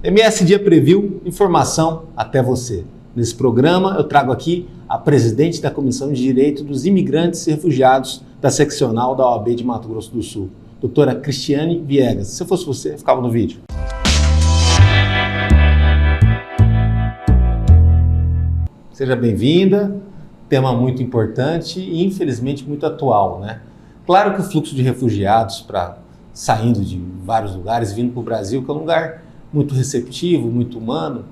MSDia Preview, informação até você. Nesse programa eu trago aqui a presidente da Comissão de Direito dos Imigrantes e Refugiados da seccional da OAB de Mato Grosso do Sul, doutora Cristiane Viegas. Se eu fosse você, ficava no vídeo. Seja bem-vinda, tema muito importante e infelizmente muito atual, né? Claro que o fluxo de refugiados saindo de vários lugares, vindo para o Brasil, que é um lugar muito receptivo, muito humano,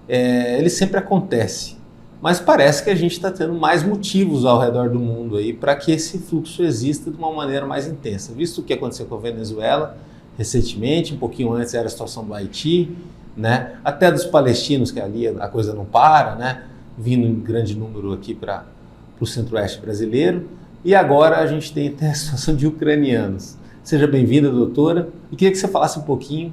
ele sempre acontece. Mas parece que a gente está tendo mais motivos ao redor do mundo aí para que esse fluxo exista de uma maneira mais intensa. Visto o que aconteceu com a Venezuela recentemente, um pouquinho antes era a situação do Haiti, né? Até dos palestinos, que ali a coisa não para, né? Vindo em grande número aqui para o centro-oeste brasileiro. E agora a gente tem até a situação de ucranianos. Seja bem-vinda, doutora. E queria que você falasse um pouquinho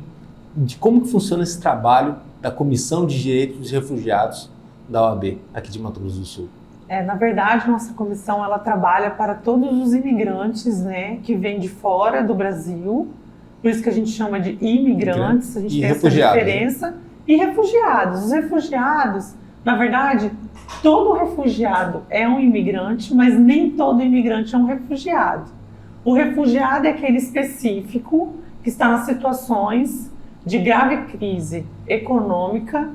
de como que funciona esse trabalho da Comissão de Direitos dos Refugiados da OAB, aqui de Mato Grosso do Sul. Na verdade, nossa comissão ela trabalha para todos os imigrantes, né, que vêm de fora do Brasil, por isso que a gente chama de imigrantes, a gente tem essa diferença, né? E refugiados. Os refugiados, na verdade, todo refugiado é um imigrante, mas nem todo imigrante é um refugiado. O refugiado é aquele específico que está nas situações de grave crise econômica,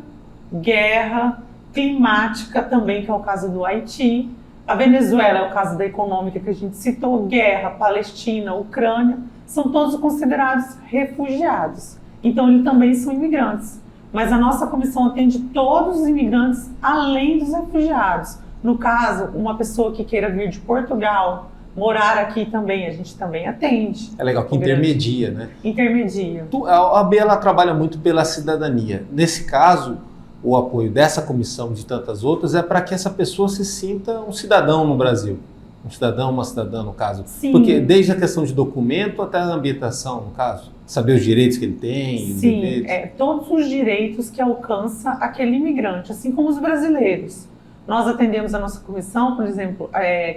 guerra, climática também, que é o caso do Haiti. A Venezuela é o caso da econômica que a gente citou, guerra, Palestina, Ucrânia, são todos considerados refugiados. Então, eles também são imigrantes. Mas a nossa comissão atende todos os imigrantes além dos refugiados. No caso, uma pessoa que queira vir de Portugal, morar aqui também, a gente também atende. É legal que intermedia, né? Intermedia. A OAB ela trabalha muito pela cidadania. Nesse caso, o apoio dessa comissão e de tantas outras é para que essa pessoa se sinta um cidadão no Brasil. Um cidadão, uma cidadã, no caso. Sim. Porque desde a questão de documento até a ambientação, no caso. Saber os direitos que ele tem. Sim, todos os direitos que alcança aquele imigrante, assim como os brasileiros. Nós atendemos a nossa comissão, por exemplo,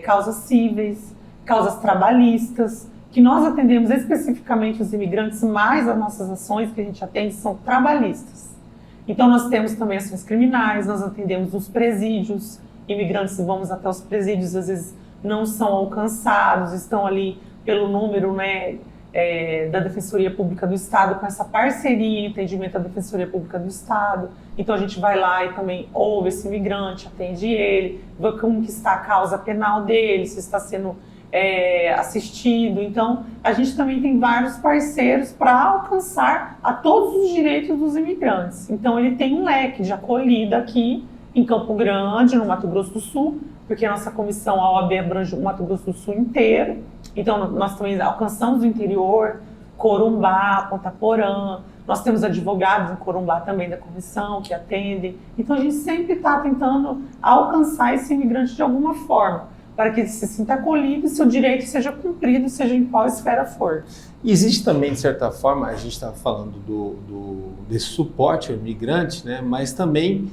causas cíveis, causas trabalhistas, que nós atendemos especificamente os imigrantes, mas as nossas ações que a gente atende são trabalhistas. Então nós temos também ações criminais, nós atendemos os presídios, imigrantes vamos até os presídios, às vezes não são alcançados, estão ali pelo número, né, da Defensoria Pública do Estado, com essa parceria e entendimento da Defensoria Pública do Estado. Então a gente vai lá e também ouve esse imigrante, atende ele, vê como que está a causa penal dele, se está sendo assistido. Então a gente também tem vários parceiros para alcançar a todos os direitos dos imigrantes. Então ele tem um leque de acolhida aqui em Campo Grande, no Mato Grosso do Sul, porque a nossa comissão, a OAB, abrange o Mato Grosso do Sul inteiro. Então nós também alcançamos o interior, Corumbá, Ponta Porã. Nós temos advogados em Corumbá também da comissão que atendem. Então a gente sempre está tentando alcançar esse imigrante de alguma forma, para que ele se sinta acolhido e seu direito seja cumprido, seja em qual esfera for. E existe também, de certa forma, a gente está falando desse suporte ao imigrante, né? Mas também,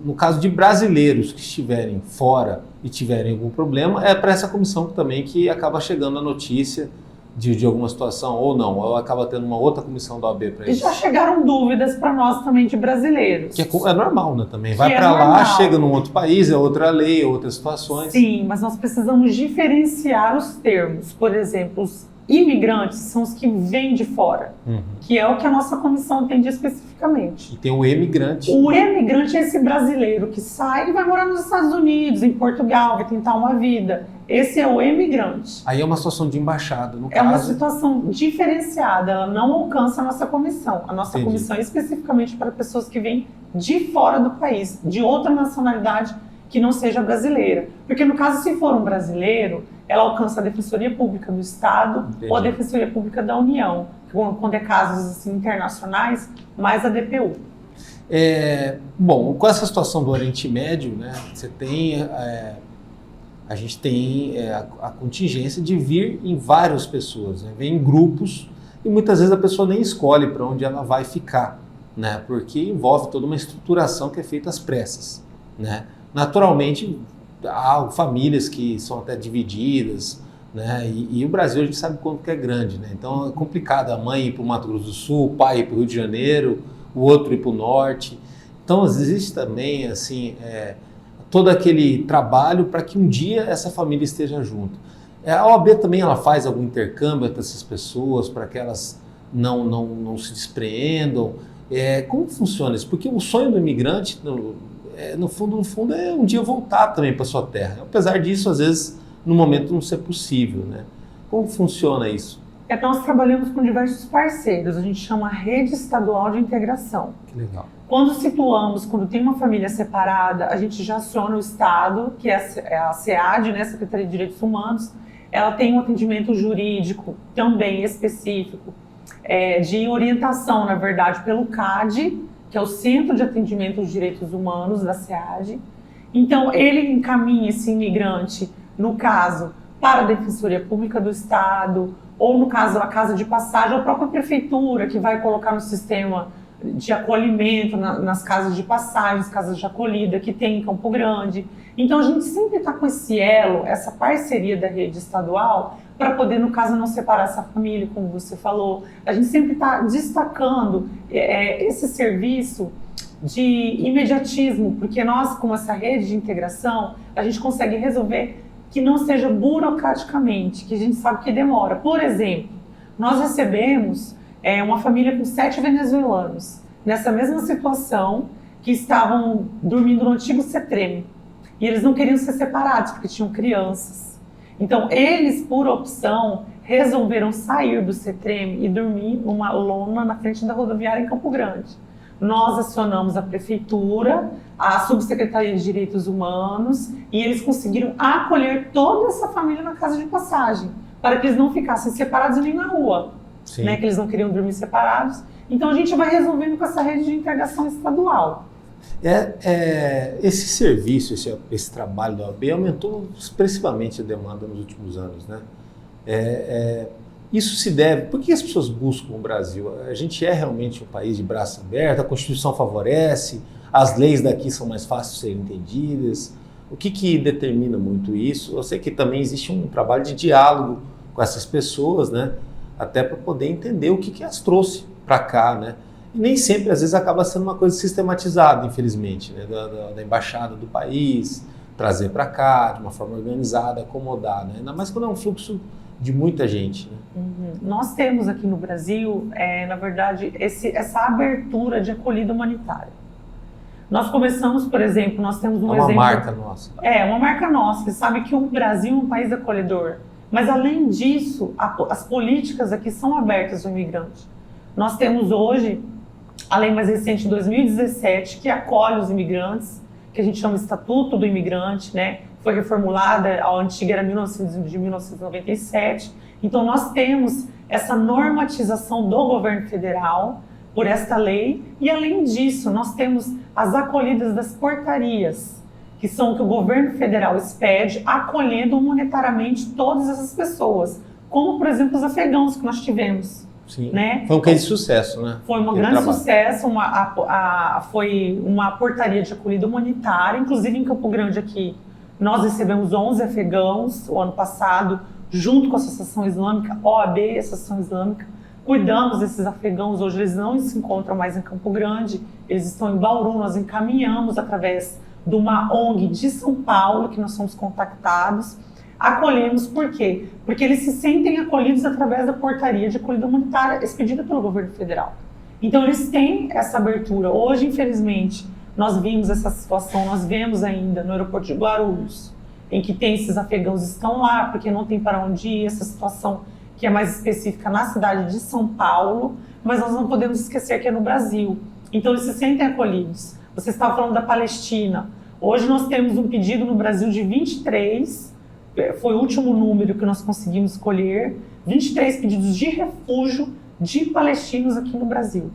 no caso de brasileiros que estiverem fora e tiverem algum problema, é para essa comissão também que acaba chegando a notícia de alguma situação ou não, ou acaba tendo uma outra comissão da OAB para isso. E já chegaram dúvidas para nós também de brasileiros. Que é normal, né, também. Vai para lá, chega num outro país, é outra lei, é outras situações. Sim, mas nós precisamos diferenciar os termos. Por exemplo, os imigrantes são os que vêm de fora, que é o que a nossa comissão atende especificamente. E tem o emigrante. O emigrante é esse brasileiro que sai e vai morar nos Estados Unidos, em Portugal, vai tentar uma vida. Esse é o emigrante. Aí é uma situação de embaixada, no caso. É uma situação diferenciada, ela não alcança a nossa comissão. A nossa comissão é especificamente para pessoas que vêm de fora do país, de outra nacionalidade que não seja brasileira. Porque no caso, se for um brasileiro, ela alcança a Defensoria Pública do Estado ou a Defensoria Pública da União, quando é casos assim, internacionais, mais a DPU. Bom, com essa situação do Oriente Médio, né, você tem... a gente tem a contingência de vir em várias pessoas, né? Vem em grupos e muitas vezes a pessoa nem escolhe para onde ela vai ficar, né? Porque envolve toda uma estruturação que é feita às pressas, né? Naturalmente, há famílias que são até divididas, né? E o Brasil a gente sabe quanto que é grande, né? Então é complicado a mãe ir para o Mato Grosso do Sul, o pai ir para o Rio de Janeiro, o outro ir para o Norte. Então existe também assim todo aquele trabalho para que um dia essa família esteja junto. A OAB também ela faz algum intercâmbio para essas pessoas, para que elas não se despreendam. Como funciona isso? Porque o sonho do imigrante, no fundo, é um dia voltar também para sua terra. Apesar disso, às vezes, no momento não ser possível, né? Como funciona isso? Nós trabalhamos com diversos parceiros, a gente chama Rede Estadual de Integração. Que legal. Quando tem uma família separada, a gente já aciona o Estado, que é a SEAD, né, Secretaria de Direitos Humanos. Ela tem um atendimento jurídico também específico, de orientação, na verdade, pelo CAD, que é o Centro de Atendimento aos Direitos Humanos da SEAD. Então, ele encaminha esse imigrante, no caso, para a Defensoria Pública do Estado, ou no caso, a Casa de Passagem, ou a própria Prefeitura, que vai colocar no sistema de acolhimento, nas casas de passagem, casas de acolhida que tem em Campo Grande. Então, a gente sempre está com esse elo, essa parceria da rede estadual, para poder, no caso, não separar essa família, como você falou. A gente sempre está destacando esse serviço de imediatismo, porque nós, com essa rede de integração, a gente consegue resolver que não seja burocraticamente, que a gente sabe que demora. Por exemplo, nós recebemos uma família com 7 venezuelanos, nessa mesma situação, que estavam dormindo no antigo CETREM. E eles não queriam ser separados, porque tinham crianças. Então, eles, por opção, resolveram sair do CETREM e dormir numa lona na frente da rodoviária em Campo Grande. Nós acionamos a Prefeitura, a Subsecretaria de Direitos Humanos, e eles conseguiram acolher toda essa família na casa de passagem, para que eles não ficassem separados nem na rua, né, que eles não queriam dormir separados. Então, a gente vai resolvendo com essa rede de integração estadual. Esse serviço, esse trabalho da OAB aumentou expressivamente a demanda nos últimos anos, né? Isso se deve... Por que as pessoas buscam o Brasil? A gente é realmente um país de braço aberto, a Constituição favorece, as leis daqui são mais fáceis de serem entendidas. O que determina muito isso? Eu sei que também existe um trabalho de diálogo com essas pessoas, né? Até para poder entender o que as trouxe para cá, né? E nem sempre, às vezes, acaba sendo uma coisa sistematizada, infelizmente, né? Da embaixada do país, trazer para cá de uma forma organizada, acomodada, né? Ainda mais quando é um fluxo de muita gente, né? Nós temos aqui no Brasil, na verdade, essa abertura de acolhida humanitária. Nós começamos, por exemplo, nós temos um exemplo... uma marca nossa. Uma marca nossa. Você sabe que o Brasil é um país acolhedor. Mas, além disso, as políticas aqui são abertas ao imigrante. Nós temos hoje a lei mais recente de 2017, que acolhe os imigrantes, que a gente chama de Estatuto do Imigrante, né? Foi reformulada, a antiga era de 1997. Então, nós temos essa normatização do governo federal por esta lei. E, além disso, nós temos as acolhidas das portarias, que são o que o governo federal expede, acolhendo monetariamente todas essas pessoas, como, por exemplo, os afegãos que nós tivemos. Sim. Né? Foi um case de sucesso, né? Foi um grande sucesso, foi uma portaria de acolhida humanitária, inclusive em Campo Grande aqui. Nós recebemos 11 afegãos o ano passado, junto com a Associação Islâmica, OAB, Associação Islâmica. Cuidamos desses afegãos, hoje eles não se encontram mais em Campo Grande, eles estão em Bauru, nós encaminhamos através de uma ONG de São Paulo, que nós somos contactados. Acolhemos por quê? Porque eles se sentem acolhidos através da portaria de acolhida humanitária expedida pelo governo federal. Então eles têm essa abertura. Hoje, infelizmente, nós vimos essa situação, nós vemos ainda no aeroporto de Guarulhos, em que tem esses afegãos estão lá porque não tem para onde ir, essa situação que é mais específica na cidade de São Paulo, mas nós não podemos esquecer que é no Brasil. Então eles se sentem acolhidos. Você estava falando da Palestina. Hoje nós temos um pedido no Brasil de 23, foi o último número que nós conseguimos escolher, 23 pedidos de refúgio de palestinos aqui no Brasil.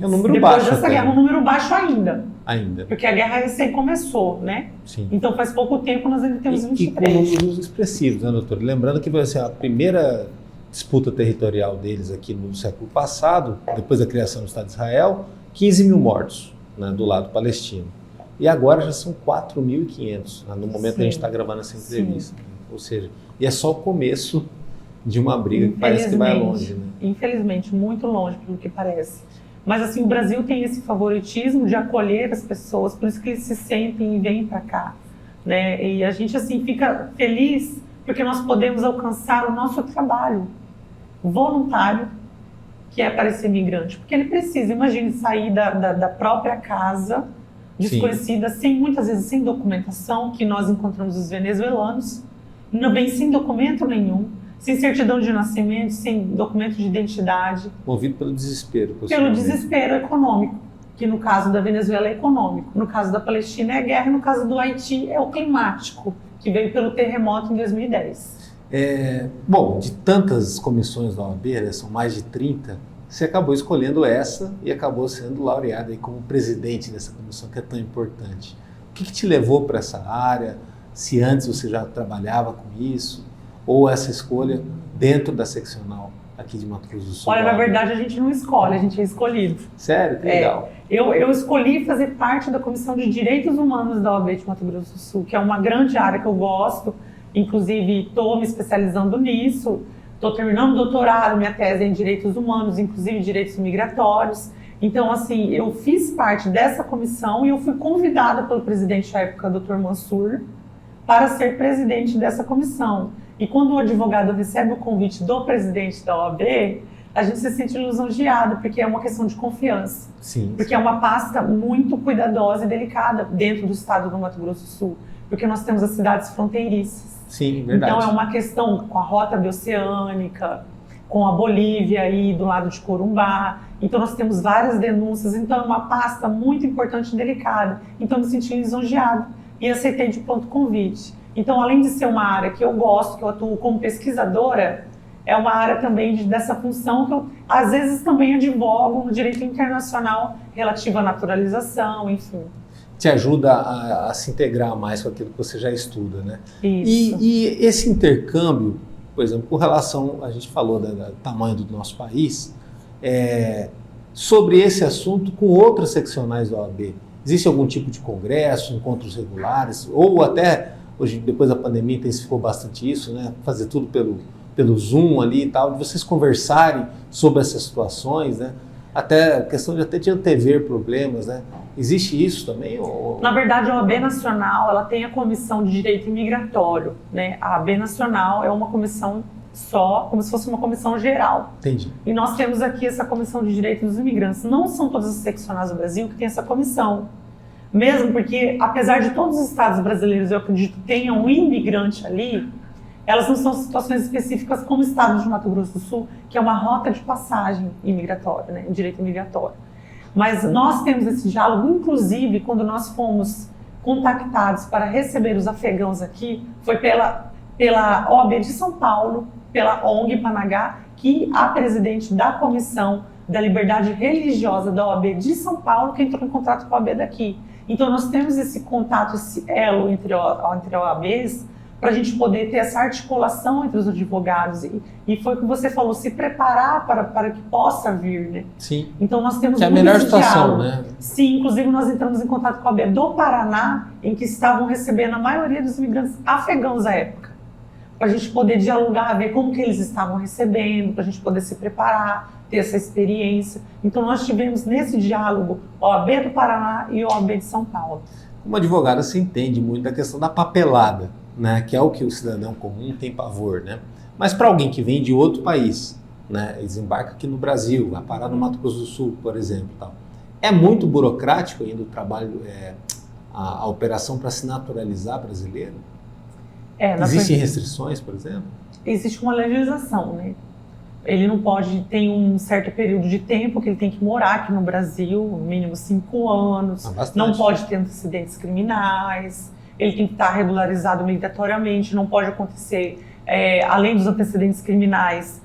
É um número baixo. Depois dessa guerra, um número baixo ainda. Ainda. Porque a guerra recém começou, né? Sim. Então faz pouco tempo nós ainda temos 23. E com números expressivos, né, doutor? Lembrando que assim, a primeira disputa territorial deles aqui no século passado, depois da criação do Estado de Israel, 15 mil mortos, né, do lado palestino. E agora já são 4.500, né, no momento que a gente está gravando essa entrevista. Sim. Ou seja, E é só o começo de uma briga que parece que vai longe, né? Infelizmente, muito longe pelo que parece. Mas assim, o Brasil tem esse favoritismo de acolher as pessoas, por isso que eles se sentem e vêm para cá, né? E a gente assim fica feliz porque nós podemos alcançar o nosso trabalho voluntário, que é para esse imigrante, porque ele precisa, imagine, sair da própria casa, desconhecida, muitas vezes sem documentação, que nós encontramos os venezuelanos, bem sem documento nenhum, sem certidão de nascimento, sem documento de identidade. Movido pelo desespero. Pelo desespero econômico, que no caso da Venezuela é econômico, no caso da Palestina é guerra, no caso do Haiti é o climático, que veio pelo terremoto em 2010. Bom, de tantas comissões da OAB, né, são mais de 30, você acabou escolhendo essa e acabou sendo laureada aí como presidente dessa comissão que é tão importante. O que te levou para essa área? Se antes você já trabalhava com isso? Ou essa escolha dentro da seccional aqui de Mato Grosso do Sul? Olha, na verdade a gente não escolhe, a gente é escolhido. Sério? Que legal. Eu escolhi fazer parte da Comissão de Direitos Humanos da OAB de Mato Grosso do Sul, que é uma grande área que eu gosto, inclusive estou me especializando nisso, estou terminando o doutorado, minha tese é em Direitos Humanos, inclusive Direitos Migratórios. Então, assim, eu fiz parte dessa comissão e eu fui convidada pelo presidente à época, Dr. Mansur, para ser presidente dessa comissão. E quando o advogado recebe o convite do presidente da OAB, a gente se sente lisonjeado, porque é uma questão de confiança. Sim. Porque é uma pasta muito cuidadosa e delicada dentro do estado do Mato Grosso do Sul, porque nós temos as cidades fronteiriças. Sim, verdade. Então é uma questão com a rota bioceânica, com a Bolívia aí do lado de Corumbá. Então nós temos várias denúncias, então é uma pasta muito importante e delicada. Então eu me senti lisonjeado e aceitei de pronto convite. Então, além de ser uma área que eu gosto, que eu atuo como pesquisadora, é uma área também dessa função que eu, às vezes, também advogo no direito internacional relativo à naturalização, enfim. Te ajuda a se integrar mais com aquilo que você já estuda, né? Isso. E esse intercâmbio, por exemplo, com relação, a gente falou do tamanho do nosso país, sobre esse assunto com outras seccionais da OAB, existe algum tipo de congresso, encontros regulares, ou até... Hoje, depois da pandemia, intensificou bastante isso, né? Fazer tudo pelo Zoom ali e tal, de vocês conversarem sobre essas situações, né? Até a questão de antever problemas, né? Existe isso também? Ou... Na verdade, a OAB Nacional, ela tem a Comissão de Direito Imigratório, né? A OAB Nacional é uma comissão só, como se fosse uma comissão geral. Entendi. E nós temos aqui essa Comissão de Direitos dos Imigrantes. Não são todas as seccionais do Brasil que têm essa comissão. Mesmo porque, apesar de todos os estados brasileiros, eu acredito, tenham um imigrante ali, elas não são situações específicas como o estado de Mato Grosso do Sul, que é uma rota de passagem imigratória, né, direito imigratório. Mas nós temos esse diálogo, inclusive, quando nós fomos contactados para receber os afegãos aqui, foi pela OAB de São Paulo, pela ONG Panagá, que a presidente da Comissão da Liberdade Religiosa da OAB de São Paulo, que entrou em contato com a OAB daqui. Então, nós temos esse contato, esse elo entre OABs, para a gente poder ter essa articulação entre os advogados. E foi o que você falou, se preparar para que possa vir, né? Sim. Então, nós temos que é a melhor situação, né? Sim, inclusive nós entramos em contato com a OAB do Paraná, em que estavam recebendo a maioria dos imigrantes afegãos à época. Para a gente poder dialogar, ver como que eles estavam recebendo, para a gente poder se preparar, ter essa experiência. Então nós tivemos nesse diálogo OAB do Paraná e OAB de São Paulo. Como advogada, você entende muito da questão da papelada, né? Que é o que o cidadão comum tem pavor, né? Mas para alguém que vem de outro país, né? Desembarca aqui no Brasil, vai parar no Mato Grosso do Sul, por exemplo, tal. É muito burocrático ainda o trabalho, a operação para se naturalizar brasileiro? Existem restrições, por exemplo? Existe uma legislação, né? Ele não pode, tem um certo período de tempo que ele tem que morar aqui no Brasil, mínimo 5 anos, não pode ter antecedentes criminais, ele tem que estar regularizado migratoriamente, não pode acontecer, além dos antecedentes criminais,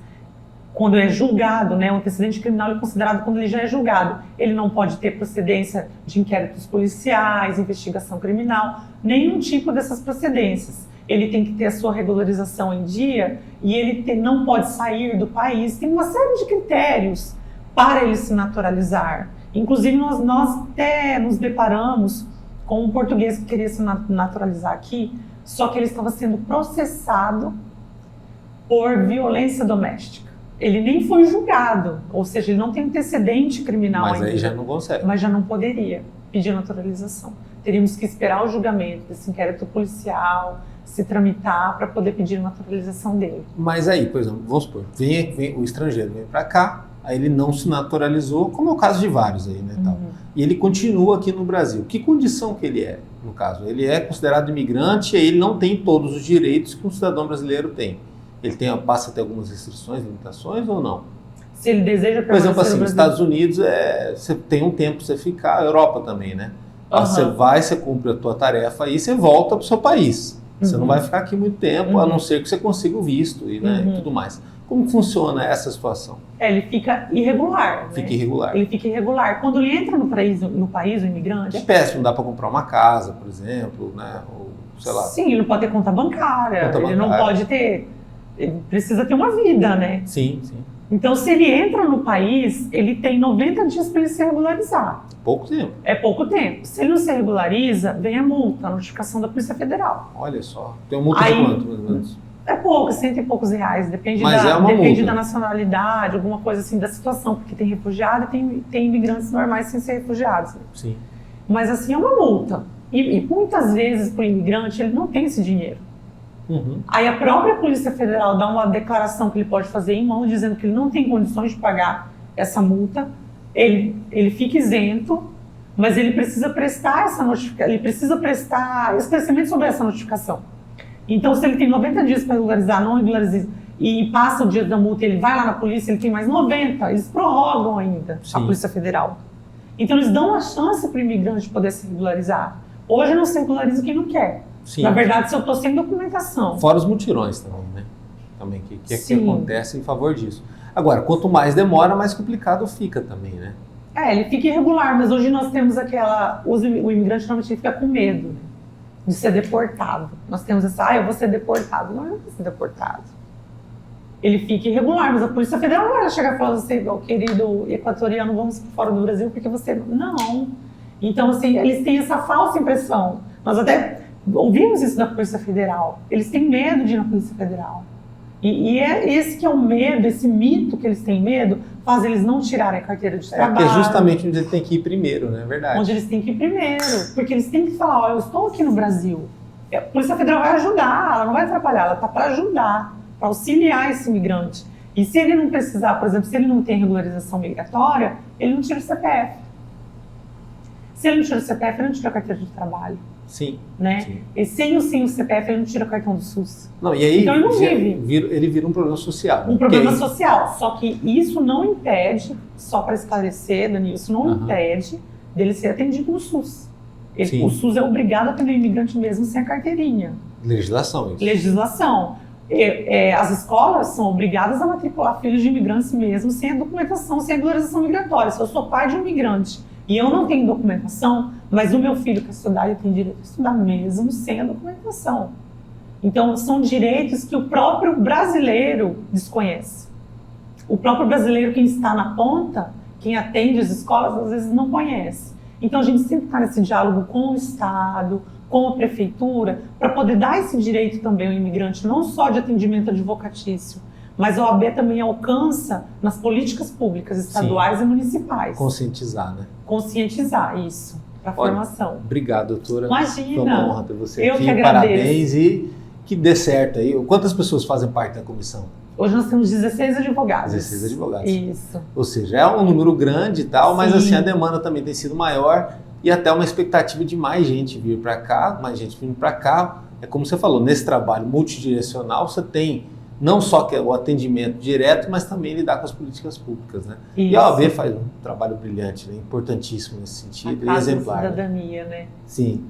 quando é julgado, né, o antecedente criminal é considerado quando ele já é julgado, ele não pode ter procedência de inquéritos policiais, investigação criminal, nenhum tipo dessas procedências. Ele tem que ter a sua regularização em dia e ele não pode sair do país. Tem uma série de critérios para ele se naturalizar. Inclusive, nós até nos deparamos com um português que queria se naturalizar aqui, só que ele estava sendo processado por violência doméstica. Ele nem foi julgado, ou seja, ele não tem antecedente criminal Mas ainda. aí já não consegue. Mas já não poderia pedir naturalização. Teríamos que esperar o julgamento desse inquérito policial se tramitar para poder pedir a naturalização dele. Mas aí, por exemplo, vamos supor, vem o estrangeiro vem para cá, aí ele não se naturalizou, como é o caso de vários aí, né, tal. E ele continua aqui no Brasil. Que condição que ele é, no caso? Ele é considerado imigrante e aí ele não tem todos os direitos que um cidadão brasileiro tem. Ele passa a ter algumas restrições, limitações ou não? Se ele deseja permanecer por exemplo, assim, no nos Brasil. Estados Unidos você tem um tempo para você ficar, a Europa também, né? Você vai, você cumpre a tua tarefa e você volta para o seu país. Você não vai ficar aqui muito tempo, a não ser que você consiga o visto e, né, e tudo mais. Como funciona essa situação? Ele fica irregular. Fica né? irregular. Ele fica irregular. Quando ele entra no país, o imigrante... É péssimo, dá para comprar uma casa, por exemplo, né? Ou, sei lá. Sim, ele não pode ter conta bancária. Ele não pode ter... Ele precisa ter uma vida, né? Sim, sim. Então, se ele entra no país, ele tem 90 dias para ele se regularizar. Pouco tempo. É pouco tempo. Se ele não se regulariza, vem a multa, a notificação da Polícia Federal. Olha só. Tem uma multa de quanto, mais ou menos? É pouco, R$100 e poucos reais. Depende, depende da nacionalidade, alguma coisa assim, da situação. Porque tem refugiado e tem imigrantes normais sem ser refugiados. Né? Sim. Mas assim, é uma multa. E muitas vezes, para o imigrante, ele não tem esse dinheiro. Aí a própria Polícia Federal dá uma declaração que ele pode fazer em mão, dizendo que ele não tem condições de pagar essa multa. Ele fica isento, mas ele precisa prestar essa notificação, ele precisa prestar esclarecimento sobre essa notificação. Então, se ele tem 90 dias para regularizar, não regulariza, e passa o dia da multa, ele vai lá na polícia, ele tem mais 90, eles prorrogam ainda a Polícia Federal. Então, eles dão uma chance para o imigrante poder se regularizar. Hoje não se regulariza quem não quer. Sim. Na verdade, se eu estou sem documentação. Fora os mutirões também, né? Também, que acontece em favor disso. Agora, quanto mais demora, mais complicado fica também, né? Ele fica irregular, mas hoje nós temos o imigrante normalmente fica com medo, né, de ser deportado. Nós temos essa, eu vou ser deportado. Não, eu não vou ser deportado. Ele fica irregular, mas a Polícia Federal não vai chegar e falar assim, querido equatoriano, vamos fora do Brasil porque você... Não. Então, assim, eles têm essa falsa impressão. Nós até ouvimos isso da Polícia Federal. Eles têm medo de ir na Polícia Federal. E é esse que é o medo, esse mito que eles têm medo, faz eles não tirarem a carteira de trabalho. Porque é justamente onde eles têm que ir primeiro, né? É verdade. Onde eles têm que ir primeiro. Porque eles têm que falar, eu estou aqui no Brasil. A Polícia Federal vai ajudar, ela não vai atrapalhar, ela está para ajudar, para auxiliar esse imigrante. E se ele não precisar, por exemplo, se ele não tem regularização migratória, ele não tira o CPF. Se ele não tira o CPF, ele não tira a carteira de trabalho. Sim. Né? Sim. E sem o CPF, ele não tira o cartão do SUS. Não, e aí então ele não vive. Ele vira um problema social. Um problema social. Só que isso não impede, só para esclarecer, Danilo, isso não impede dele ser atendido no SUS. O SUS é obrigado a atender o imigrante mesmo sem a carteirinha. Legislação, isso. Legislação. As escolas são obrigadas a matricular filhos de imigrantes mesmo sem a documentação, sem a regularização migratória. Se eu sou pai de um imigrante e eu não tenho documentação, mas o meu filho quer estudar, ele tem direito a estudar mesmo sem a documentação. Então, são direitos que o próprio brasileiro desconhece. O próprio brasileiro, quem está na ponta, quem atende as escolas, às vezes não conhece. Então, a gente sempre está nesse diálogo com o Estado, com a Prefeitura, para poder dar esse direito também ao imigrante, não só de atendimento advocatício, mas a OAB também alcança nas políticas públicas estaduais e municipais. Conscientizar, né? Conscientizar, isso, para a formação. Obrigado, doutora. Imagina. Foi uma honra ter você Eu aqui. que agradeço. Parabéns e que dê certo aí. Quantas pessoas fazem parte da comissão? Hoje nós temos 16 advogados. 16 advogados. Isso. Ou seja, é um número grande e tal, mas assim, a demanda também tem sido maior e até uma expectativa de mais gente vir para cá, mais gente vindo para cá. É como você falou, nesse trabalho multidirecional você tem não só o atendimento direto, mas também lidar com as políticas públicas, né? Isso. E a OAB faz um trabalho brilhante, né? Importantíssimo nesse sentido, e exemplar. A cidadania, né? Sim.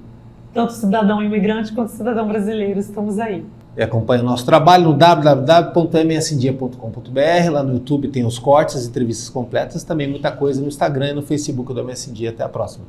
Tanto cidadão imigrante quanto cidadão brasileiro, estamos aí. E acompanhe o nosso trabalho no www.msdia.com.br. Lá no YouTube tem os cortes, as entrevistas completas, também muita coisa no Instagram e no Facebook do MS Dia. Até a próxima.